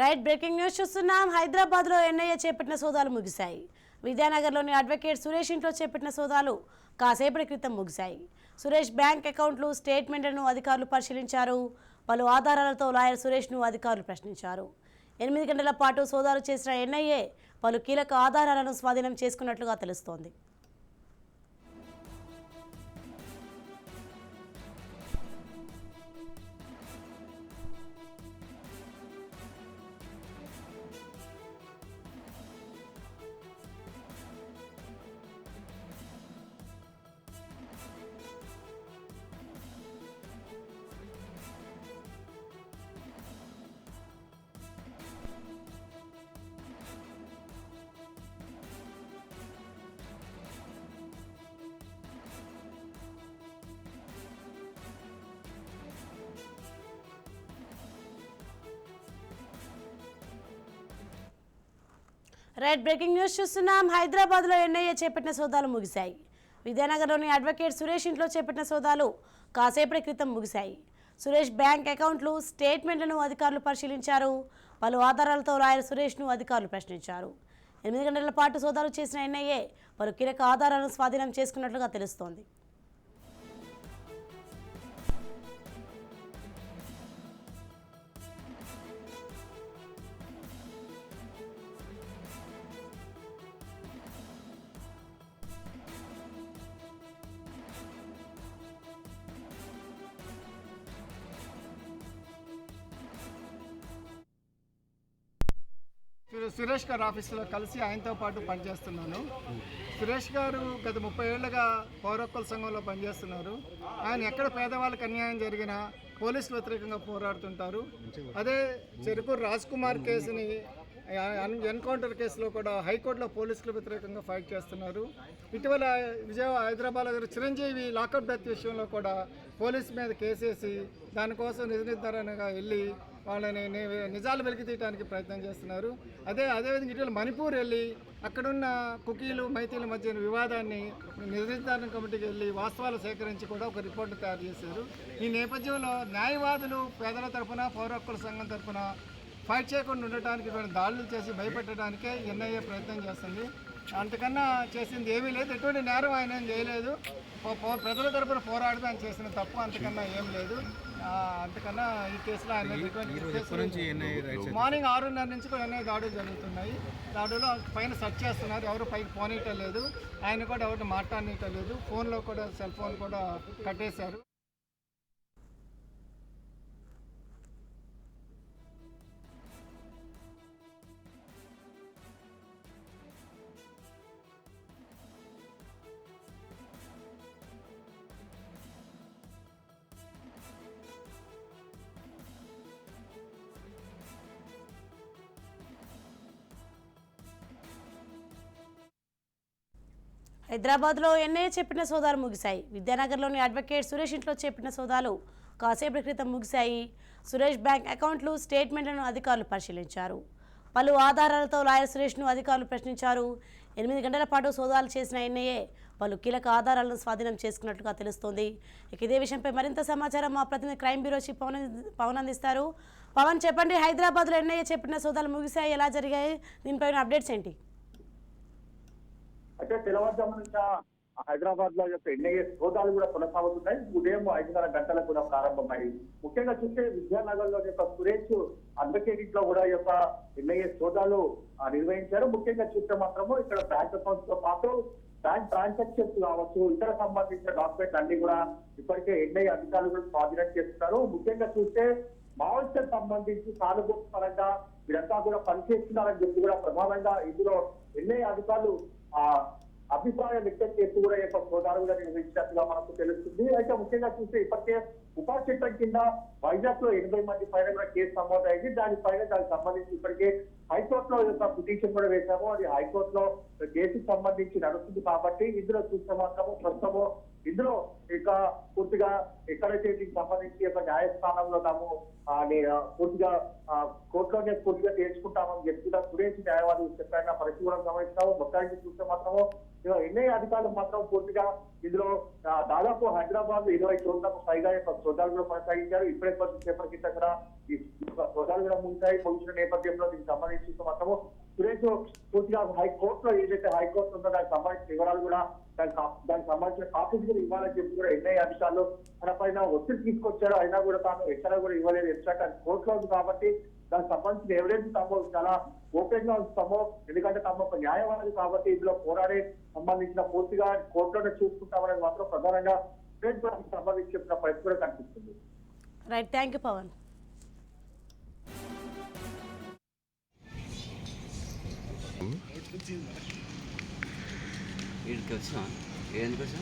Right breaking news చూస్తున్నాం. హైదరాబాద్లో NIA చేపట్టిన సోదాలు ముగిశాయి. విద్యానగర్లోని అడ్వకేట్ సురేష్ ఇంట్లో చేపట్టిన సోదాలు కాసేపటి క్రితం ముగిశాయి. సురేష్ బ్యాంక్ అకౌంట్లు స్టేట్మెంట్లను అధికారులు పరిశీలించారు. పలు ఆధారాలతో లాయర్ సురేష్ను అధికారులు ప్రశ్నించారు. 8 గంటల పాటు సోదాలు చేసిన ఎన్ఐఏ పలు కీలక ఆధారాలను స్వాధీనం చేసుకున్నట్లుగా తెలుస్తోంది. రైట్ బ్రేకింగ్ న్యూస్ చూస్తున్నాం. హైదరాబాద్లో ఎన్ఐఏ చేపట్టిన సోదాలు ముగిశాయి. విద్యానగర్లోని అడ్వకేట్ సురేష్ ఇంట్లో చేపట్టిన సోదాలు కాసేపటి క్రితం ముగిశాయి. సురేష్ బ్యాంక్ అకౌంట్లు స్టేట్మెంట్లను అధికారులు పరిశీలించారు. పలు ఆధారాలతో లాయర్ సురేష్ను అధికారులు ప్రశ్నించారు. 8 గంటల పాటు సోదాలు చేసిన ఎన్ఐఏ పలు కీలక ఆధారాలను స్వాధీనం చేసుకున్నట్లుగా తెలుస్తోంది. సురేష్ గారు ఆఫీసులో కలిసి ఆయనతో పాటు పనిచేస్తున్నాను. సురేష్ గారు గత 30 ఏళ్లుగా పౌర హక్కుల సంఘంలో పనిచేస్తున్నారు. ఆయన ఎక్కడ పేదవాళ్ళకి అన్యాయం జరిగినా పోలీసులు వ్యతిరేకంగా పోరాడుతుంటారు. అదే చెరుకూరు రాజ్ కుమార్ కేసుని ఎన్కౌంటర్ కేసులో కూడా హైకోర్టులో పోలీసులు వ్యతిరేకంగా ఫైట్ చేస్తున్నారు. ఇటీవల హైదరాబాద్లో చిరంజీవి లాకప్ డెత్ విషయంలో కూడా పోలీసు మీద కేసేసి దానికోసం నిజ నిర్ధారణగా వెళ్ళి వాళ్ళని నిజాలు వెలికి తీయడానికి ప్రయత్నం చేస్తున్నారు. అదేవిధంగా ఇటీవల మణిపూర్ వెళ్ళి అక్కడున్న కుకీలు మైతీల మధ్య వివాదాన్ని నిజ నిర్ధారణ కమిటీకి వెళ్ళి వాస్తవాలు సేకరించి కూడా ఒక రిపోర్టు తయారు చేశారు. ఈ నేపథ్యంలో న్యాయవాదులు పేదల తరఫున పౌర హక్కుల సంఘం తరఫున ఫైట్ చేయకుండా ఉండటానికి దాడులు చేసి భయపెట్టడానికే ఎన్ఐఏ ప్రయత్నం చేస్తుంది. అంతకన్నా చేసింది ఏమీ లేదు. ఎటువంటి నేరం ఆయన ఏం చేయలేదు. ప్రజల తరపున పోరాడితే ఆయన చేసిన తప్పు, అంతకన్నా ఏం లేదు. అంతకన్నా ఈ కేసులో ఆయన మార్నింగ్ 6:30 నుంచి కూడా ఎన్ఐఏ దాడులు జరుగుతున్నాయి. దాడులో పైన సెర్చ్ చేస్తున్నారు. ఎవరు పైకి పోనీయటం లేదు. ఆయన కూడా ఎవరు మాట్లాడనీయటం లేదు. ఫోన్లో కూడా సెల్ ఫోన్ కూడా కట్టేశారు. హైదరాబాద్లో ఎన్ఐఏ చేపట్టిన సోదాలు ముగిశాయి. విద్యానగర్లోని అడ్వకేట్ సురేష్ ఇంట్లో చేపట్టిన సోదాలు కాసేపటి క్రితం ముగిశాయి. సురేష్ బ్యాంక్ అకౌంట్లు స్టేట్మెంట్లను అధికారులు పరిశీలించారు. పలు ఆధారాలతో లాయర్ సురేష్ను అధికారులు ప్రశ్నించారు. 8 గంటల పాటు సోదాలు చేసిన ఎన్ఐఏ పలు కీలక ఆధారాలను స్వాధీనం చేసుకున్నట్లుగా తెలుస్తోంది. ఇదే విషయంపై మరింత సమాచారం మా ప్రతినిధి క్రైమ్ బ్యూరో చీఫ్ పవన్ అందిస్తారు. పవన్, చెప్పండి, హైదరాబాద్లో ఎన్ఐఏ చేపట్టిన సోదాలు ముగిశాయి, ఎలా జరిగాయి, దీనిపైన అప్డేట్స్ ఏంటి? అయితే తెల్లవారుజాము నుంచి హైదరాబాద్ లో యొక్క ఎన్ఐఏ సోదాలు కూడా కొనసాగుతున్నాయి. ఉదయం 5:30 గంటలకు కూడా ప్రారంభమయ్యాయి. ముఖ్యంగా చూస్తే విద్యానగర్ లో యొక్క సురేష్ అడ్వకేట్ లో కూడా యొక్క ఎన్ఐఏ సోదాలు నిర్వహించారు. ముఖ్యంగా చూస్తే మాత్రము ఇక్కడ బ్యాంక్ అకౌంట్స్ తో పాటు బ్యాంక్ ట్రాన్సాక్షన్స్ కావచ్చు, ఇతర సంబంధించిన డాక్యుమెంట్స్ అన్ని కూడా ఇప్పటికే ఎన్ఐఏ అధికారులు కూడా స్వాధీనం చేస్తున్నారు. ముఖ్యంగా చూస్తే మావోయిస్టులకు సంబంధించి సానుభూతి పరంగా వీరంతా కూడా పనిచేస్తున్నారని చెప్పి కూడా ప్రధానంగా ఇందులో ఎన్ఐఏ అధికారులు అభిప్రాయం వ్యక్తం చేస్తూ కూడా యొక్క సోదాలు కూడా నిర్వహించినట్టుగా మనకు తెలుస్తుంది. అయితే ముఖ్యంగా చూస్తే ఇప్పటికే ఉపా చట్టం కింద వైజాగ్ లో 80 మంది పైన కూడా కేసు నమోదైంది. దానికి సంబంధించి ఇప్పటికే హైకోర్టులో యొక్క పిటిషన్ కూడా వేశాము. అది హైకోర్టులో కేసుకు సంబంధించి నడుస్తుంది కాబట్టి ఇందులో చూస్తే మాత్రము ప్రస్తుతము ఇందులో ఇక పూర్తిగా ఎక్కడైతే దీనికి సంబంధించి ఒక న్యాయస్థానంలో తాము పూర్తిగా కోర్టులోనే పూర్తిగా తేల్చుకుంటామని చెప్పి సురేష్ న్యాయవాది చెప్పిన పరిస్థితి కూడా గమనిస్తాము. మొత్తానికి చూస్తే మాత్రము ఎన్ఐ అధికారులు మాత్రం పూర్తిగా ఇందులో దాదాపు హైదరాబాద్ 20 చోట్లకు పైగా యొక్క సోదాలు కూడా కొనసాగించారు. ఇప్పుడే కొద్దిసేపటి క్రితం కూడా ఈ సోదాలు కూడా ముగిసిన నేపథ్యంలో దీనికి సంబంధించి మాత్రము సురేష్ పూర్తిగా హైకోర్టులో ఏదైతే హైకోర్టు ఉందో దానికి సంబంధించిన వివరాలు కూడా దానికి సంబంధించిన కాపీస్ కూడా ఇవ్వాలని చెప్పి కూడా ఎన్ఐ అధికారులు తన పైన ఒత్తిడి తీసుకొచ్చారు. అయినా కూడా తాను ఎక్కడ కూడా ఇవ్వలేదు. ఎందుకంటే అది కోర్టులో ఉంది కాబట్టి దానికి సంబంధించిన ఎవిడెన్స్ తాము చాలా ఓపెన్ గా ఉంచుతాము. ఎందుకంటే తమ ఒక న్యాయవాది కాబట్టి ఇందులో పోరాడే సంబంధించిన పూర్తిగా కోర్టులోనే చూసుకుంటామనేది మాత్రం ప్రధానంగా సంబంధించి చెప్పిన పరిస్థితి కూడా కనిపిస్తుంది. Right, thank you Pavan. వీడికి వచ్చా ఎందుకు వచ్చా